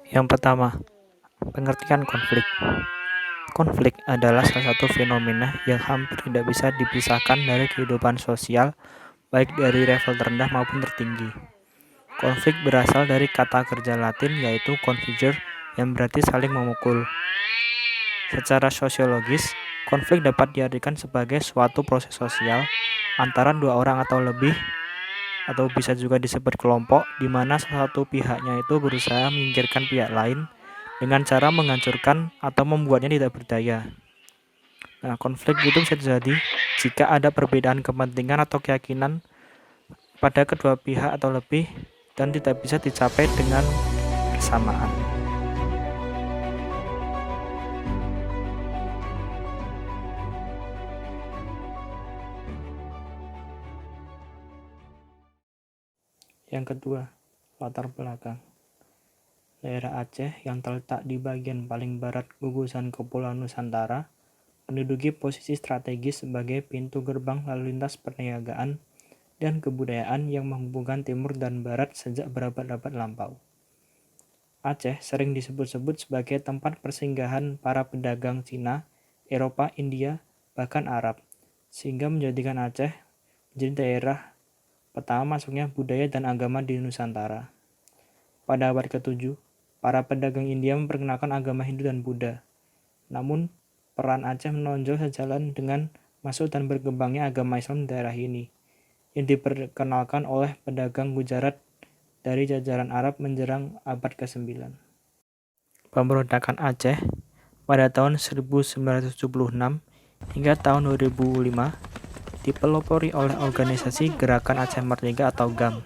Yang pertama, pengertian konflik. Konflik adalah salah satu fenomena yang hampir tidak bisa dipisahkan dari kehidupan sosial, baik dari level terendah maupun tertinggi. Konflik berasal dari kata kerja Latin yaitu configere yang berarti saling memukul. Secara sosiologis, konflik dapat diartikan sebagai suatu proses sosial antara dua orang atau lebih, atau bisa juga disebut kelompok, di mana salah satu pihaknya itu berusaha menyingkirkan pihak lain dengan cara menghancurkan atau membuatnya tidak berdaya. Nah, konflik itu bisa terjadi jika ada perbedaan kepentingan atau keyakinan pada kedua pihak atau lebih dan tidak bisa dicapai dengan kesamaan. Yang kedua, latar belakang. Daerah Aceh yang terletak di bagian paling barat gugusan Kepulauan Nusantara menduduki posisi strategis sebagai pintu gerbang lalu lintas perniagaan dan kebudayaan yang menghubungkan timur dan barat sejak berabad-abad lampau. Aceh sering disebut-sebut sebagai tempat persinggahan para pedagang Cina, Eropa, India, bahkan Arab, sehingga menjadikan Aceh menjadi daerah pertama masuknya budaya dan agama di Nusantara. Pada abad ke-7, para pedagang India memperkenalkan agama Hindu dan Buddha. Namun, peran Aceh menonjol sejalan dengan masuk dan berkembangnya agama Islam di daerah ini, yang diperkenalkan oleh pedagang Gujarat dari jajaran Arab menjelang abad ke-9. Pemberontakan Aceh pada tahun 1976 hingga tahun 2005 dipelopori oleh organisasi Gerakan Aceh Merdeka atau GAM,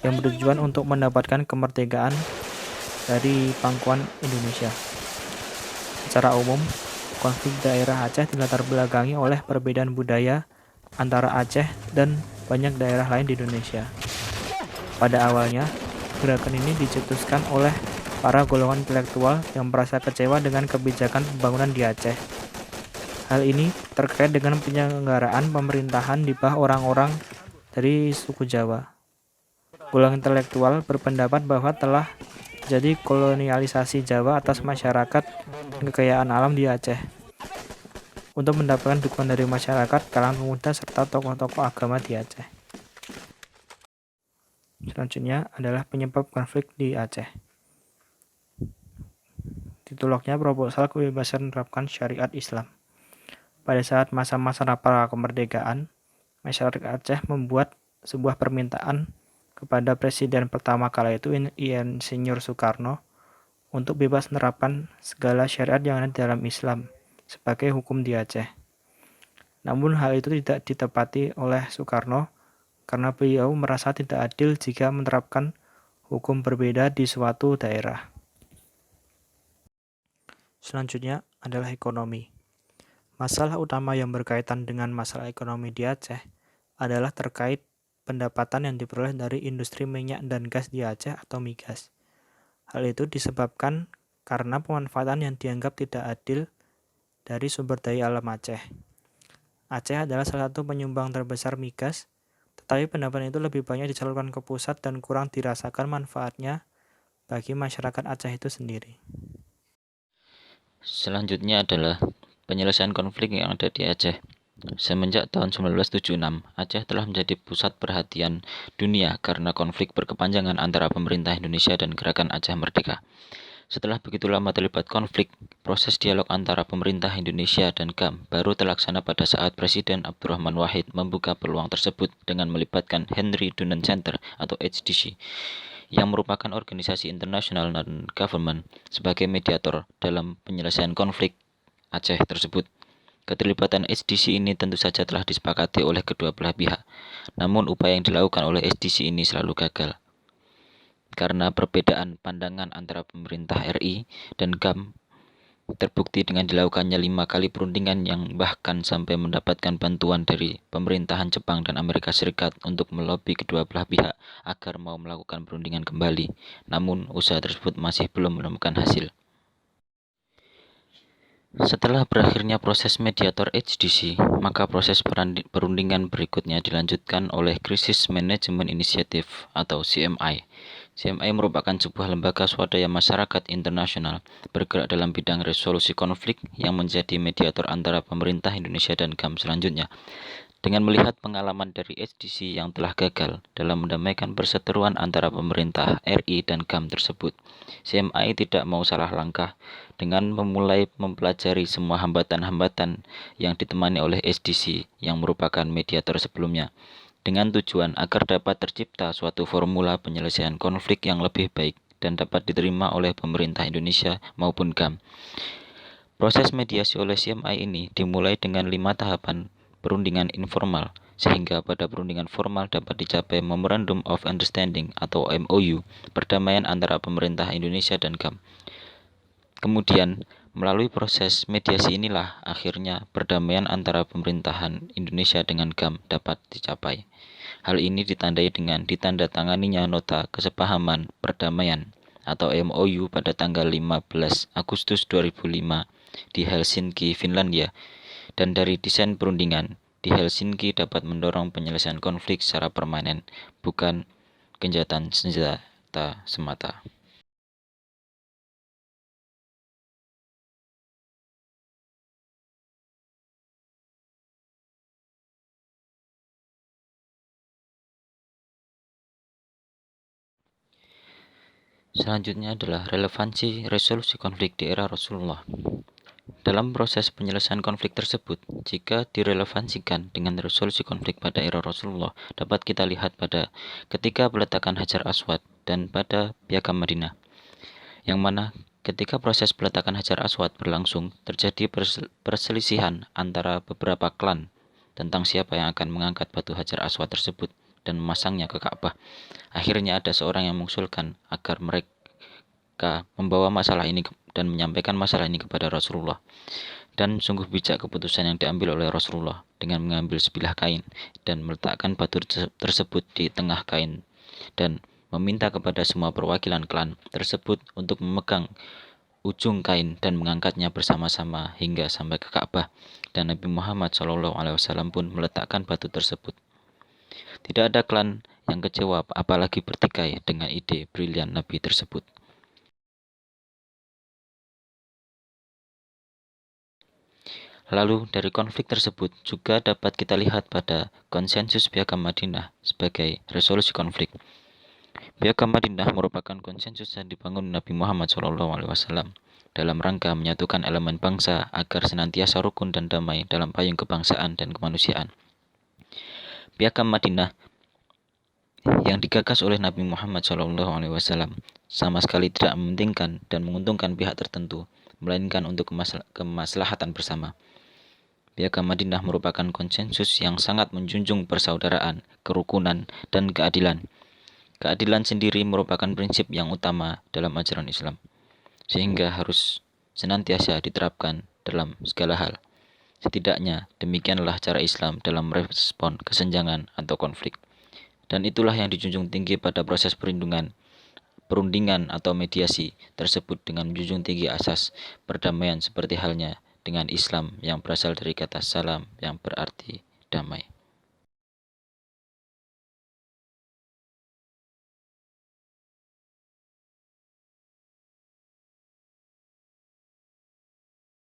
yang bertujuan untuk mendapatkan kemerdekaan dari pangkuan Indonesia. Secara umum, konflik daerah Aceh dilatar belakangi oleh perbedaan budaya antara Aceh dan banyak daerah lain di Indonesia. Pada awalnya, gerakan ini dicetuskan oleh para golongan intelektual yang merasa kecewa dengan kebijakan pembangunan di Aceh. Hal ini terkait dengan penyelenggaraan pemerintahan di bawah orang-orang dari suku Jawa. Golongan intelektual berpendapat bahwa telah terjadi kolonialisasi Jawa atas masyarakat dan kekayaan alam di Aceh. Untuk mendapatkan dukungan dari masyarakat, kalangan pemuda, serta tokoh-tokoh agama di Aceh. Selanjutnya adalah penyebab konflik di Aceh. Ditolaknya proposal kebebasan menerapkan syariat Islam. Pada saat masa-masa pra kemerdekaan, masyarakat Aceh membuat sebuah permintaan kepada Presiden pertama kala itu Insinyur Soekarno untuk bebas menerapkan segala syariat yang ada dalam Islam sebagai hukum di Aceh. Namun hal itu tidak ditepati oleh Soekarno karena beliau merasa tidak adil jika menerapkan hukum berbeda di suatu daerah. Selanjutnya adalah ekonomi. Masalah utama yang berkaitan dengan masalah ekonomi di Aceh adalah terkait pendapatan yang diperoleh dari industri minyak dan gas di Aceh atau migas. Hal itu disebabkan karena pemanfaatan yang dianggap tidak adil dari sumber daya alam Aceh. Aceh adalah salah satu penyumbang terbesar migas, tetapi pendapatan itu lebih banyak disalurkan ke pusat dan kurang dirasakan manfaatnya bagi masyarakat Aceh itu sendiri. Selanjutnya adalah penyelesaian konflik yang ada di Aceh. Semenjak tahun 1976, Aceh telah menjadi pusat perhatian dunia karena konflik berkepanjangan antara pemerintah Indonesia dan Gerakan Aceh Merdeka. Setelah begitu lama terlibat konflik, proses dialog antara pemerintah Indonesia dan GAM baru terlaksana pada saat Presiden Abdurrahman Wahid membuka peluang tersebut dengan melibatkan Henry Dunant Center atau HDC, yang merupakan organisasi internasional non-government sebagai mediator dalam penyelesaian konflik Aceh tersebut. Keterlibatan HDC ini tentu saja telah disepakati oleh kedua belah pihak, namun upaya yang dilakukan oleh HDC ini selalu gagal. Karena perbedaan pandangan antara pemerintah RI dan GAM terbukti dengan dilakukannya 5 kali perundingan yang bahkan sampai mendapatkan bantuan dari pemerintahan Jepang dan Amerika Serikat untuk melobi kedua belah pihak agar mau melakukan perundingan kembali. Namun usaha tersebut masih belum menemukan hasil. Setelah berakhirnya proses mediator HDC, maka proses perundingan berikutnya dilanjutkan oleh Crisis Management Initiative atau CMI. CMI merupakan sebuah lembaga swadaya masyarakat internasional bergerak dalam bidang resolusi konflik yang menjadi mediator antara pemerintah Indonesia dan GAM selanjutnya. Dengan melihat pengalaman dari SDC yang telah gagal dalam mendamaikan perseteruan antara pemerintah RI dan GAM tersebut, CMI tidak mau salah langkah dengan memulai mempelajari semua hambatan-hambatan yang ditemani oleh SDC yang merupakan mediator sebelumnya, dengan tujuan agar dapat tercipta suatu formula penyelesaian konflik yang lebih baik dan dapat diterima oleh pemerintah Indonesia maupun GAM. Proses mediasi oleh CMI ini dimulai dengan 5 tahapan perundingan informal, sehingga pada perundingan formal dapat dicapai Memorandum of Understanding atau MOU, perdamaian antara pemerintah Indonesia dan GAM. Kemudian, melalui proses mediasi inilah akhirnya perdamaian antara pemerintahan Indonesia dengan GAM dapat dicapai. Hal ini ditandai dengan ditandatanganinya Nota Kesepahaman Perdamaian atau MOU pada tanggal 15 Agustus 2005 di Helsinki, Finlandia. Dan dari desain perundingan di Helsinki dapat mendorong penyelesaian konflik secara permanen, bukan gencatan senjata semata. Selanjutnya adalah relevansi resolusi konflik di era Rasulullah. Dalam proses penyelesaian konflik tersebut, jika direlevansikan dengan resolusi konflik pada era Rasulullah, dapat kita lihat pada ketika peletakan Hajar Aswad dan pada Piagam Madinah, yang mana ketika proses peletakan Hajar Aswad berlangsung, terjadi perselisihan antara beberapa klan tentang siapa yang akan mengangkat batu Hajar Aswad tersebut dan memasangnya ke Ka'bah. Akhirnya ada seorang yang mengusulkan agar mereka membawa masalah ini dan menyampaikan masalah ini kepada Rasulullah. Dan sungguh bijak keputusan yang diambil oleh Rasulullah dengan mengambil sebilah kain dan meletakkan batu tersebut di tengah kain dan meminta kepada semua perwakilan klan tersebut untuk memegang ujung kain dan mengangkatnya bersama-sama hingga sampai ke Ka'bah. Dan Nabi Muhammad SAW pun meletakkan batu tersebut. Tidak ada klan yang kecewa apalagi bertikai dengan ide brilian Nabi tersebut. Lalu dari konflik tersebut juga dapat kita lihat pada konsensus Piagam Madinah sebagai resolusi konflik. Piagam Madinah merupakan konsensus yang dibangun Nabi Muhammad SAW dalam rangka menyatukan elemen bangsa agar senantiasa rukun dan damai dalam payung kebangsaan dan kemanusiaan. Piagam Madinah yang digagas oleh Nabi Muhammad SAW sama sekali tidak mementingkan dan menguntungkan pihak tertentu, melainkan untuk kemaslahatan bersama. Piagam Madinah merupakan konsensus yang sangat menjunjung persaudaraan, kerukunan, dan keadilan. Keadilan sendiri merupakan prinsip yang utama dalam ajaran Islam, sehingga harus senantiasa diterapkan dalam segala hal. Setidaknya demikianlah cara Islam dalam merespon kesenjangan atau konflik. Dan itulah yang dijunjung tinggi pada proses perundingan atau mediasi tersebut dengan menjunjung tinggi asas perdamaian seperti halnya dengan Islam yang berasal dari kata salam yang berarti damai.